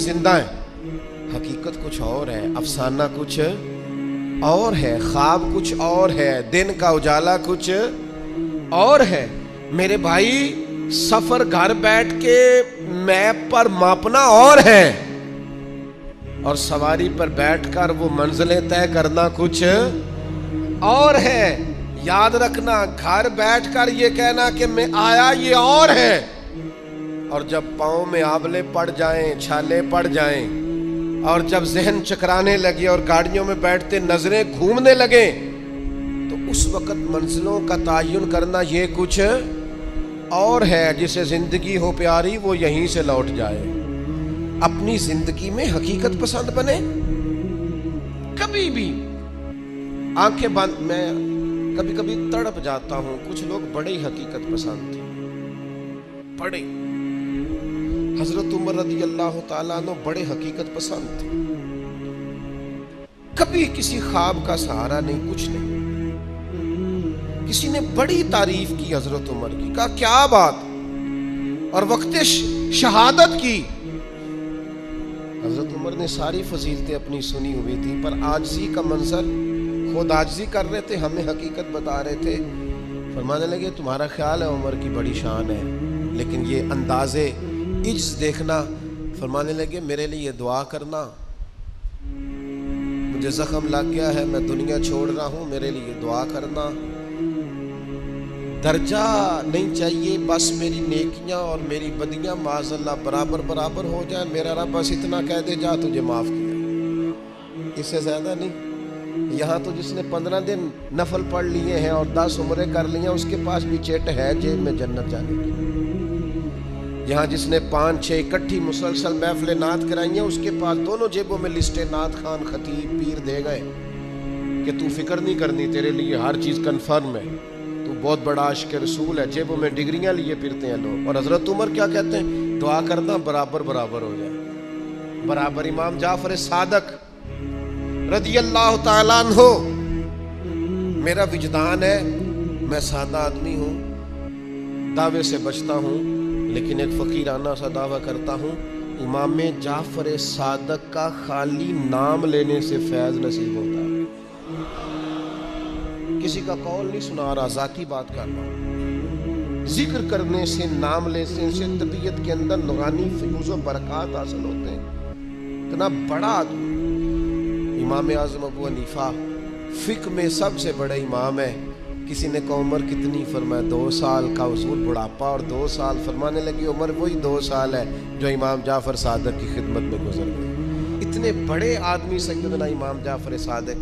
زندہ ہیں، حقیقت کچھ اور ہے، افسانہ کچھ اور ہے، خواب کچھ اور ہے، دن کا اجالا کچھ اور ہے۔ میرے بھائی سفر گھر بیٹھ کے میپ پر ماپنا اور ہے، اور سواری پر بیٹھ کر وہ منزلیں طے کرنا کچھ اور ہے۔ یاد رکھنا، گھر بیٹھ کر یہ کہنا کہ میں آیا یہ اور ہے، اور جب پاؤں میں آبلے پڑ جائیں، چھالے پڑ جائیں، اور جب ذہن چکرانے لگے اور گاڑیوں میں بیٹھتے نظریں گھومنے لگیں، تو اس وقت منزلوں کا تعین کرنا یہ کچھ اور ہے۔ جسے زندگی ہو پیاری وہ یہیں سے لوٹ جائے۔ اپنی زندگی میں حقیقت پسند بنے، کبھی بھی آنکھیں بند۔ میں کبھی کبھی تڑپ جاتا ہوں، کچھ لوگ بڑے ہی حقیقت پسند تھے، بڑے۔ حضرت عمر رضی اللہ تعالیٰ عنہ بڑے حقیقت پسند تھے، کبھی کسی خواب کا سہارا نہیں، کچھ نہیں۔ کسی نے بڑی تعریف کی حضرت عمر کی، کہا کیا بات، اور وقت شہادت کی حضرت عمر نے ساری فضیلتیں اپنی سنی ہوئی تھی، پر عاجزی کا منظر، خود عاجزی کر رہے تھے، ہمیں حقیقت بتا رہے تھے۔ فرمانے لگے تمہارا خیال ہے عمر کی بڑی شان ہے، لیکن یہ اندازے عجز دیکھنا۔ فرمانے لگے میرے لیے دعا کرنا، مجھے زخم لگ گیا ہے، میں دنیا چھوڑ رہا ہوں، میرے لیے دعا کرنا۔ درجہ نہیں چاہیے، بس میری نیکیاں اور میری بدیاں معاذ اللہ برابر برابر ہو جائیں، میرا رب بس اتنا کہہ دے جا تجھے معاف کیا، اس سے زیادہ نہیں۔ یہاں تو جس نے 15 دن نفل پڑھ لیے ہیں اور 10 عمرے کر لی ہیں، اس کے پاس بھی چٹ ہے جیب میں جنت جانے کی۔ یہاں جس نے 5-6 اکٹھی مسلسل محفل نعت کرائی ہیں، اس کے پاس دونوں جیبوں میں لسٹیں نعت خان خطیب پیر دے گئے کہ تو فکر نہیں کرنی، تیرے لیے ہر چیز کنفرم ہے، تو بہت بڑا عاشق رسول ہے۔ جیبوں میں ڈگریاں لیے پھرتے ہیں لوگ، اور حضرت عمر کیا کہتے ہیں؟ دعا کرنا برابر برابر ہو جائے، برابر۔ امام جعفر صادق رضی اللہ تعالیٰ عنہ، میرا وجدان ہے، میں سادہ آدمی ہوں، دعوے سے بچتا ہوں، لیکن ایک فقیرانہ سا دعویٰ کرتا ہوں، امام جعفر صادق کا خالی نام لینے سے فیض نصیب ہوتا ہے۔ کسی کا قول نہیں سنا رہا، ذاتی بات کر رہا ہوں۔ ذکر کرنے سے، نام لینے سے طبیعت کے اندر نورانی فیوز و برکات حاصل ہوتے ہیں۔ اتنا بڑا آدمی، امام اعظم ابو حنیفہ فقہ میں سب سے بڑے امام ہے۔ کسی نے کہا عمر کتنی؟ فرمایا 2 سال کا حضور بڑھاپا اور 2 سال۔ فرمانے لگی عمر وہی 2 سال ہے جو امام جعفر صادق کی خدمت میں گزر گئے۔ اتنے بڑے آدمی سیدنا امام جعفر صادق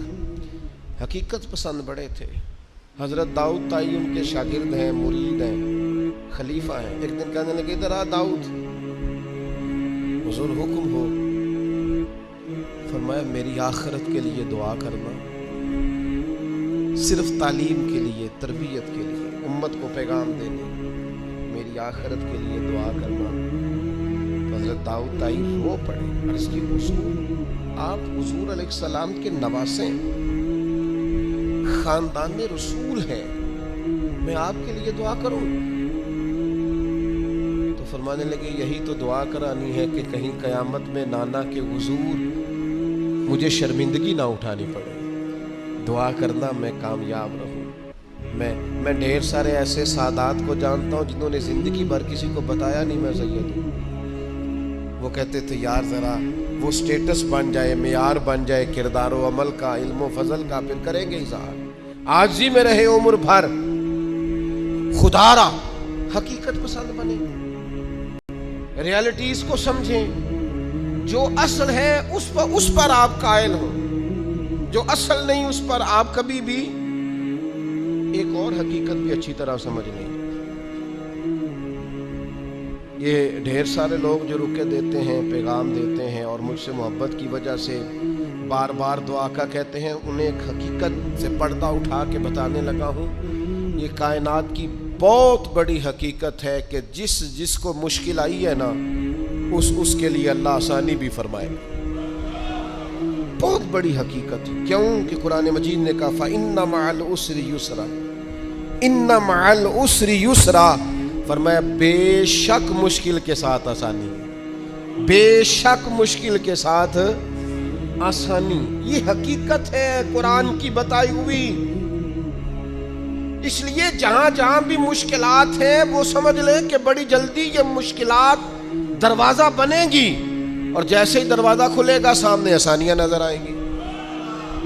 حقیقت پسند بڑے تھے۔ حضرت داؤد طائی ان کے شاگرد ہیں، مرید ہیں، خلیفہ ہیں۔ ایک دن کہنے لگے ادھر آ داؤد، حضور حکم ہو۔ فرمایا میری آخرت کے لیے دعا کرنا، صرف تعلیم کے لیے، تربیت کے لیے، امت کو پیغام دینے، میری آخرت کے لیے دعا کرنا۔ حضرت داؤد طائی رو پڑے، عرض کی حضور آپ حضور علیہ السلام کے نواسے ہیں، خاندان رسول ہیں، میں آپ کے لیے دعا کروں؟ تو فرمانے لگے یہی تو دعا کرانی ہے کہ کہیں قیامت میں نانا کے حضور مجھے شرمندگی نہ اٹھانی پڑے، دعا کرنا میں کامیاب رہوں۔ میں ڈھیر سارے ایسے سادات کو جانتا ہوں جنہوں نے زندگی بھر کسی کو بتایا نہیں میں سید ہوں۔ وہ کہتے تھے یار ذرا وہ سٹیٹس بن جائے، معیار بن جائے کردار و عمل کا، علم و فضل کا، پھر کریں گے اظہار۔ عاجزی میں رہے عمر بھر، خدا را حقیقت پسند بنے، ریالٹیز کو سمجھیں، جو اصل ہے اس پر آپ قائل ہوں، جو اصل نہیں اس پر آپ کبھی بھی ایک اور حقیقت بھی اچھی طرح سمجھ نہیں۔ یہ ڈھیر سارے لوگ جو رکے دیتے ہیں، پیغام دیتے ہیں اور مجھ سے محبت کی وجہ سے بار بار دعا کا کہتے ہیں، انہیں ایک حقیقت سے پردہ اٹھا کے بتانے لگا ہوں۔ یہ کائنات کی بہت بڑی حقیقت ہے کہ جس کو مشکل آئی ہے نا، اس کے لیے اللہ آسانی بھی فرمائے۔ بہت بڑی حقیقت ہے، کیوں کہ قرآن مجید نے کہا فَإِنَّ مَعَ الْعُسْرِ يُسْرًا، إِنَّ مَعَ الْعُسْرِ يُسْرًا، فرمایا بے شک مشکل کے ساتھ آسانی ہے۔ بے شک مشکل کے ساتھ آسانی. یہ حقیقت ہے قرآن کی بتائی ہوئی. اس لیے جہاں جہاں بھی مشکلات ہیں وہ سمجھ لیں کہ بڑی جلدی یہ مشکلات دروازہ بنے گی، اور جیسے ہی دروازہ کھلے گا سامنے آسانیاں نظر آئیں گی.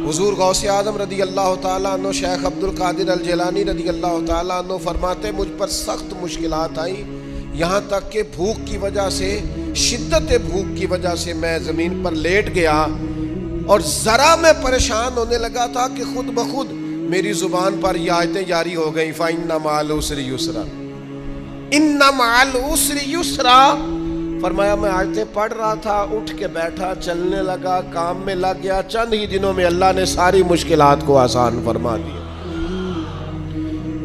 حضور غوث اعظم رضی اللہ تعالیٰ عنہ شیخ عبد القادر الجیلانی رضی اللہ تعالیٰ عنہ فرماتے مجھ پر سخت مشکلات آئیں، یہاں تک کہ بھوک کی وجہ سے، شدت بھوک کی وجہ سے میں زمین پر لیٹ گیا، اور ذرا میں پریشان ہونے لگا تھا کہ خود بخود میری زبان پر یہ آیتیں جاری ہو گئیں فَإِنَّ مَعَ الْعُسْرِ يُسْرًا، اِنَّ مَعَ الْعُسْرِ يُسْرًا. فرمایا میں آیتیں پڑھ رہا تھا، اٹھ کے بیٹھا، چلنے لگا، کام میں لگ گیا، چند ہی دنوں میں اللہ نے ساری مشکلات کو آسان فرما دیا.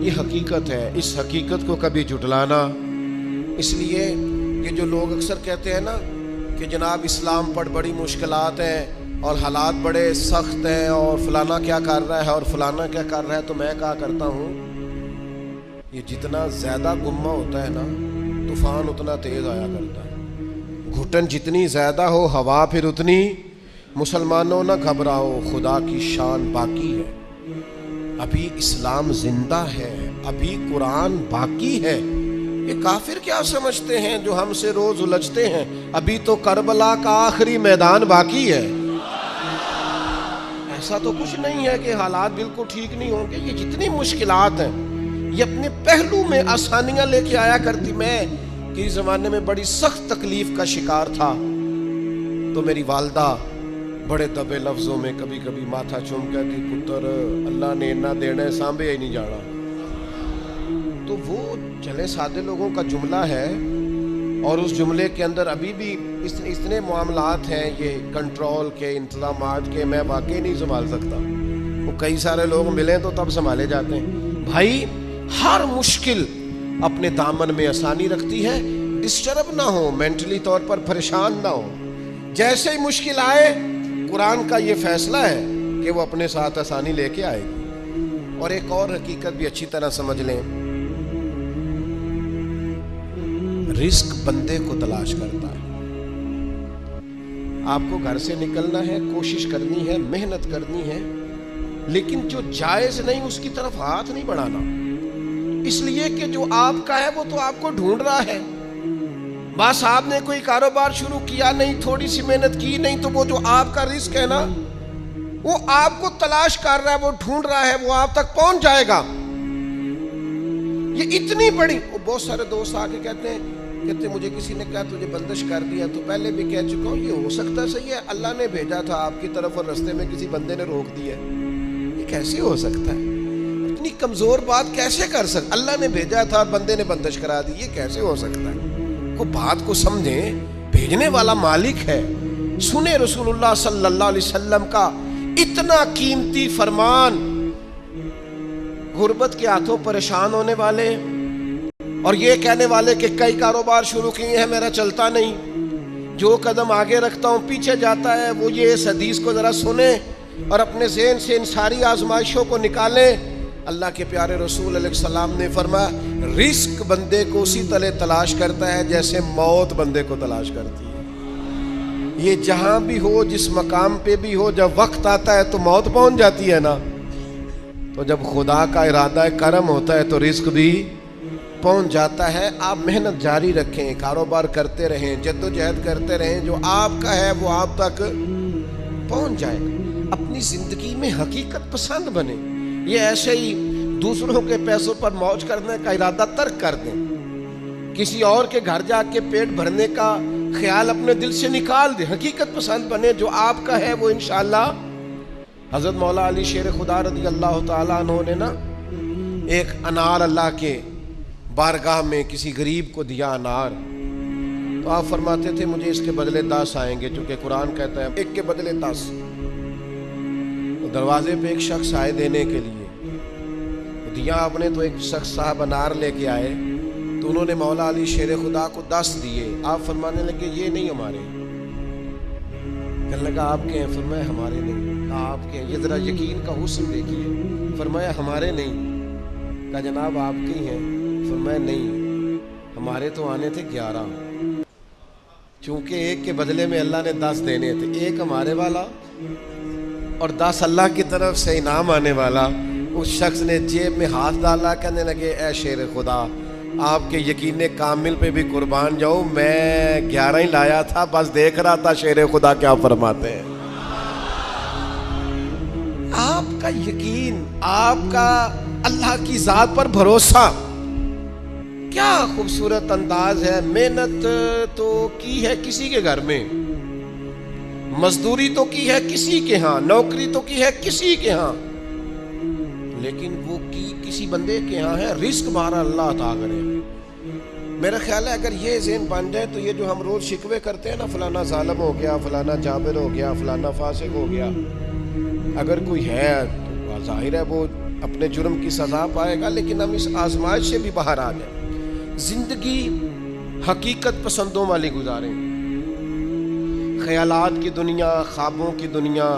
یہ حقیقت ہے، اس حقیقت کو کبھی جھٹلانا. اس لیے یہ جو لوگ اکثر کہتے ہیں نا کہ جناب اسلام پر بڑی مشکلات ہیں اور حالات بڑے سخت ہیں اور فلانا کیا کر رہا ہے اور فلانا کیا کر رہا ہے، تو میں کہا کرتا ہوں یہ جتنا زیادہ گمہ ہوتا ہے نا طوفان اتنا تیز آیا کرتا ہے. گھٹن جتنی زیادہ ہو ہوا پھر اتنی. مسلمانوں نہ گھبراؤ، خدا کی شان باقی ہے. ابھی اسلام زندہ ہے، ابھی قرآن باقی ہے. یہ کافر کیا سمجھتے ہیں جو ہم سے روز الجھتے ہیں؟ ابھی تو کربلا کا آخری میدان باقی ہے. ایسا تو کچھ نہیں ہے کہ حالات بالکل ٹھیک نہیں ہوں گے. یہ جتنی مشکلات ہیں یہ اپنے پہلو میں آسانیاں لے کے آیا کرتی. میں کسی زمانے میں بڑی سخت تکلیف کا شکار تھا تو میری والدہ بڑے دبے لفظوں میں کبھی کبھی ماتھا چوم کہتی پتر اللہ نے نہ دینا سانبے ہی نہیں جانا. تو وہ چلے سادے لوگوں کا جملہ ہے، اور اس جملے کے اندر ابھی بھی اتنے معاملات ہیں یہ کنٹرول کے، انتظامات کے، میں واقعی نہیں سنبھال سکتا. وہ کئی سارے لوگ ملیں تو تب سنبھالے جاتے ہیں. بھائی ہر مشکل اپنے دامن میں آسانی رکھتی ہے. ڈسٹرب نہ ہو، مینٹلی طور پر پریشان نہ ہو. جیسے ہی مشکل آئے قرآن کا یہ فیصلہ ہے کہ وہ اپنے ساتھ آسانی لے کے آئے گی. اور ایک اور حقیقت بھی اچھی طرح سمجھ لیں، رزق بندے کو تلاش کرتا ہے. آپ کو گھر سے نکلنا ہے، کوشش کرنی ہے، محنت کرنی ہے، لیکن جو جائز نہیں اس کی طرف ہاتھ نہیں بڑھانا. اس لیے کہ جو آپ کا ہے وہ تو آپ کو ڈھونڈ رہا ہے. بس آپ نے کوئی کاروبار شروع کیا نہیں، تھوڑی سی محنت کی نہیں، تو وہ جو آپ کا رزق ہے نا وہ آپ کو تلاش کر رہا ہے، وہ ڈھونڈ رہا ہے، وہ آپ تک پہنچ جائے گا. یہ اتنی بڑی، بہت سارے دوست آ کے کہتے ہیں مجھے کسی نے کہا تجھے بندش کر دیا. تو پہلے بھی کہہ چکا ہوں یہ ہو سکتا صحیح ہے اللہ نے بھیجا تھا آپ کی طرف اور رستے میں کسی بندے نے روک دیا. یہ کیسے ہو سکتا ہے؟ اتنی کمزور بات کیسے کر سکتا؟ اللہ نے بھیجا تھا بندے نے بندش کرا دی. یہ کیسے ہو سکتا ہے؟ کو بات کو سمجھیں، بھیجنے والا مالک ہے. سنیں رسول اللہ صلی اللہ علیہ وسلم کا اتنا قیمتی فرمان. غربت کے ہاتھوں پریشان ہونے والے اور یہ کہنے والے کہ کئی کاروبار شروع کیے ہیں میرا چلتا نہیں، جو قدم آگے رکھتا ہوں پیچھے جاتا ہے، وہ یہ اس حدیث کو ذرا سنیں اور اپنے ذہن سے ان ساری آزمائشوں کو نکالیں. اللہ کے پیارے رسول علیہ السلام نے فرمایا رزق بندے کو اسی طرح تلاش کرتا ہے جیسے موت بندے کو تلاش کرتی ہے. یہ جہاں بھی ہو، جس مقام پہ بھی ہو، جب وقت آتا ہے تو موت پہنچ جاتی ہے نا. تو جب خدا کا ارادہ کرم ہوتا ہے تو رزق بھی پہنچ جاتا ہے. آپ محنت جاری رکھیں، کاروبار کرتے رہیں، جدوجہد کرتے رہیں، جو آپ کا ہے وہ آپ تک پہنچ جائے گا. اپنی زندگی میں حقیقت پسند بنے. یہ ایسے ہی دوسروں کے پیسوں پر موج کرنے کا ارادہ ترک کر دیں. کسی اور کے گھر جا کے پیٹ بھرنے کا خیال اپنے دل سے نکال دیں. حقیقت پسند بنے، جو آپ کا ہے وہ انشاءاللہ. حضرت مولا علی شیر خدا رضی اللہ تعالیٰ عنہ نے نا ایک انار اللہ کے بارگاہ میں کسی غریب کو دیا انار. تو آپ فرماتے تھے مجھے اس کے بدلے 10 آئیں گے، چونکہ قرآن کہتا ہے ایک کے بدلے 10. تو دروازے پہ ایک شخص آئے دینے کے لیے، دیا آپ نے. تو ایک شخص صاحب انار لے کے آئے تو انہوں نے مولا علی شیر خدا کو 10 دیے. آپ فرمانے لگے یہ نہیں ہمارے. کہنے لگا آپ کے ہیں؟ فرمایا ہمارے نہیں. آپ کے ہیں؟ یہ ذرا یقین کا حسن دیکھیے. فرمایا ہمارے نہیں. کہا جناب آپ کے ہیں؟ فرمایا نہیں، ہمارے تو آنے تھے 11. چونکہ ایک کے بدلے میں اللہ نے 10 دینے تھے، ایک ہمارے والا اور 10 اللہ کی طرف سے انعام آنے والا۔ اس شخص نے جیب میں ہاتھ ڈالا، کہنے لگے اے شیر خدا، آپ کے یقین کامل پہ بھی قربان جاؤں، میں 11 ہی لایا تھا، بس دیکھ رہا تھا شیر خدا کیا فرماتے ہیں۔ آپ کا یقین، آپ کا اللہ کی ذات پر بھروسہ، کیا خوبصورت انداز ہے۔ محنت تو کی ہے کسی کے گھر میں، مزدوری تو کی ہے کسی کے ہاں، نوکری تو کی ہے کسی کے ہاں، لیکن وہ کی کسی بندے کے ہاں ہے، رزق بارہ اللہ عطا کرے۔ میرا خیال ہے اگر یہ ذہن بن جائے تو یہ جو ہم روز شکوے کرتے ہیں نا، فلانا ظالم ہو گیا، فلانا جابر ہو گیا، فلانا فاسق ہو گیا، اگر کوئی ہے تو ظاہر ہے وہ اپنے جرم کی سزا پائے گا، لیکن ہم اس آزمائش سے بھی باہر آ جائیں، زندگی حقیقت پسندوں والی گزاریں۔ خیالات کی دنیا، خوابوں کی دنیا،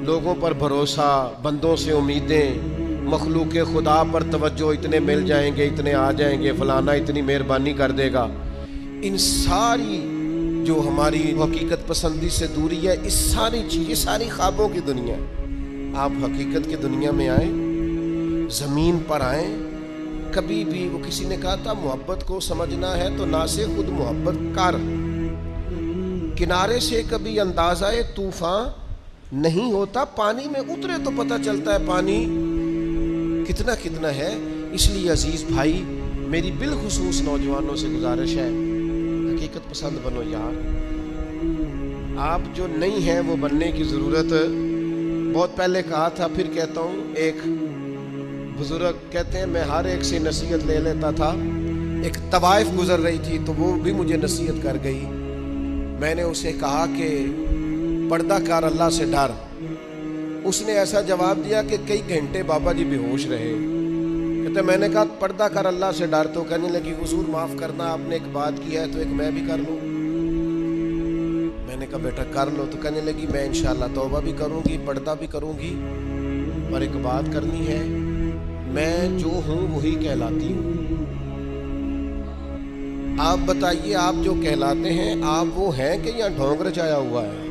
لوگوں پر بھروسہ، بندوں سے امیدیں، مخلوق خدا پر توجہ، اتنے مل جائیں گے، اتنے آ جائیں گے، فلانا اتنی مہربانی کر دے گا، ان ساری جو ہماری حقیقت پسندی سے دوری ہے، اس ساری چیز، یہ ساری خوابوں کی دنیا ہے۔ آپ حقیقت کی دنیا میں آئیں، زمین پر آئیں۔ کبھی بھی وہ کسی نے کہا تھا محبت کو سمجھنا ہے تو نہ سے خود محبت کر، کنارے سے کبھی اندازہ طوفان نہیں ہوتا، پانی میں اترے تو پتہ چلتا ہے پانی کتنا کتنا ہے۔ اس لیے عزیز بھائی، میری بالخصوص نوجوانوں سے گزارش ہے، حقیقت پسند بنو یار۔ آپ جو نہیں ہیں وہ بننے کی ضرورت، بہت پہلے کہا تھا، پھر کہتا ہوں، ایک بزرگ کہتے ہیں میں ہر ایک سے نصیحت لے لیتا تھا، ایک طوائف گزر رہی تھی تو وہ بھی مجھے نصیحت کر گئی، میں نے اسے کہا کہ پردہ کر، اللہ سے ڈر۔ اس نے ایسا جواب دیا کہ کئی گھنٹے بابا جی بے ہوش رہے۔ کہتے میں نے کہا پردہ کر، اللہ سے ڈر، تو کہنے لگی حضور معاف کرنا، آپ نے ایک بات کی ہے تو ایک میں بھی کر لوں۔ میں نے کہا بیٹا کر لو، تو کہنے لگی میں انشاءاللہ توبہ بھی کروں گی، پردہ بھی کروں گی، اور ایک بات کرنی ہے، میں جو ہوں وہی کہلاتی ہوں۔ آپ بتائیے آپ جو کہلاتے ہیں آپ وہ ہیں کہ یا ڈھونگ رچایا ہوا ہے؟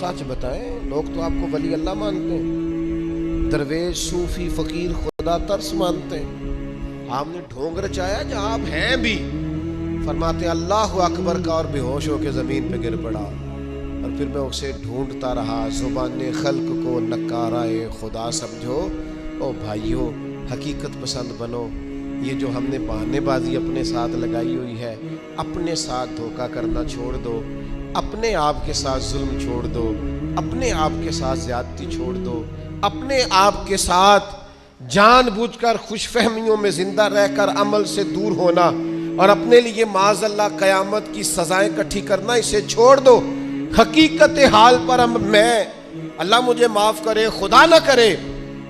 سچ بتائیں، لوگ تو آپ کو ولی اللہ مانتے ہیں، درویش، صوفی، فقیر، خدا ترس مانتے ہیں، آپ نے ڈھونگ رچایا جہاں آپ ہیں بھی۔ فرماتے ہیں اللہ اکبر کا، اور بے ہوش ہو کے زمین پہ گر پڑا، اور پھر میں اسے ڈھونڈتا رہا، زبان خلق کو نکارائے خدا سمجھو۔ او بھائیو، حقیقت پسند بنو۔ یہ جو ہم نے بہانے بازی اپنے ساتھ لگائی ہوئی ہے، اپنے ساتھ دھوکہ کرنا چھوڑ دو، اپنے آپ کے ساتھ ظلم چھوڑ دو، اپنے آپ کے ساتھ زیادتی چھوڑ دو، اپنے آپ کے ساتھ جان بوجھ کر خوش فہمیوں میں زندہ رہ کر عمل سے دور ہونا اور اپنے لیے معاذ اللہ قیامت کی سزائیں اکٹھی کرنا، اسے چھوڑ دو۔ حقیقت حال پر میں، اللہ مجھے معاف کرے، خدا نہ کرے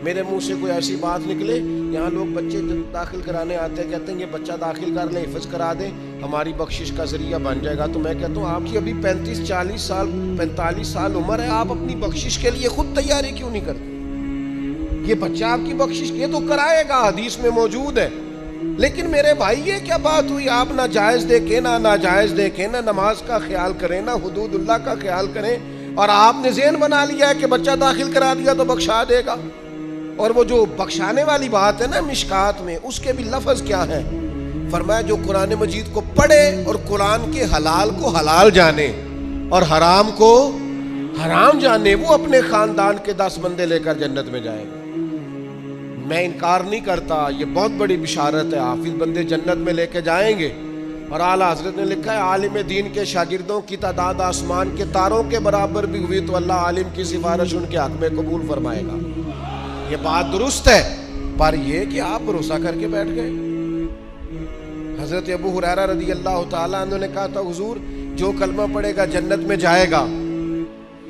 میرے منہ سے کوئی ایسی بات نکلے، یہاں لوگ بچے داخل کرانے آتے ہیں، کہتے ہیں یہ بچہ داخل کر لیں، حفظ کرا دیں، ہماری بخشش کا ذریعہ بن جائے گا، تو میں کہتا ہوں آپ کی ابھی 35-40 سال 45 سال عمر ہے، آپ اپنی بخشش کے لیے خود تیاری کیوں نہیں کرتے؟ یہ بچہ آپ کی بخشش یہ تو کرائے گا، حدیث میں موجود ہے، لیکن میرے بھائی یہ کیا بات ہوئی؟ آپ نہ جائز دیکھیں نہ ناجائز دیکھیں، نہ نماز کا خیال کریں نہ حدود اللہ کا خیال کریں، اور آپ نے ذہن بنا لیا ہے کہ بچہ داخل کرا دیا تو بخشا دے گا۔ اور وہ جو بخشانے والی بات ہے نا مشکات میں، اس کے بھی لفظ کیا ہیں؟ فرمایا جو قرآن مجید کو پڑھے اور قرآن کے حلال کو حلال جانے اور حرام کو حرام جانے، وہ اپنے خاندان کے 10 بندے لے کر جنت میں جائے گا۔ میں انکار نہیں کرتا، یہ بہت بڑی بشارت ہے، حافظ بندے جنت میں لے کے جائیں گے، اور اعلیٰ حضرت نے لکھا ہے عالم دین کے شاگردوں کی تعداد آسمان کے تاروں کے برابر بھی ہوئی تو اللہ عالم کی سفارش ان کے حق میں قبول فرمائے گا۔ یہ بات درست ہے، پر یہ کہ آپ بھروسہ کر کے بیٹھ گئے۔ حضرت ابو ہریرہ رضی اللہ تعالیٰ عنہ نے کہا تھا حضور جو کلمہ پڑھے گا جنت میں جائے گا،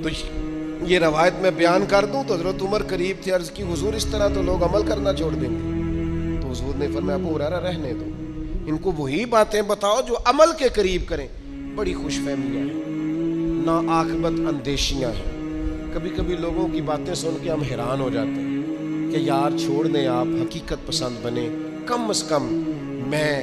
تو یہ روایت میں بیان کر دوں تو حضرت عمر قریب تھے، عرض کی حضور اس طرح تو لوگ عمل کرنا چھوڑ دیں گے، تو حضور نے فرمایا ابو ہریرہ رہنے دو، ان کو وہی باتیں بتاؤ جو عمل کے قریب کریں۔ بڑی خوش فہمیاں ہیں، نا عاقبت اندیشیاں ہیں۔ کبھی کبھی لوگوں کی باتیں سن کے ہم حیران ہو جاتے ہیں کہ یار چھوڑ دیں، آپ حقیقت پسند بنے، کم از کم میں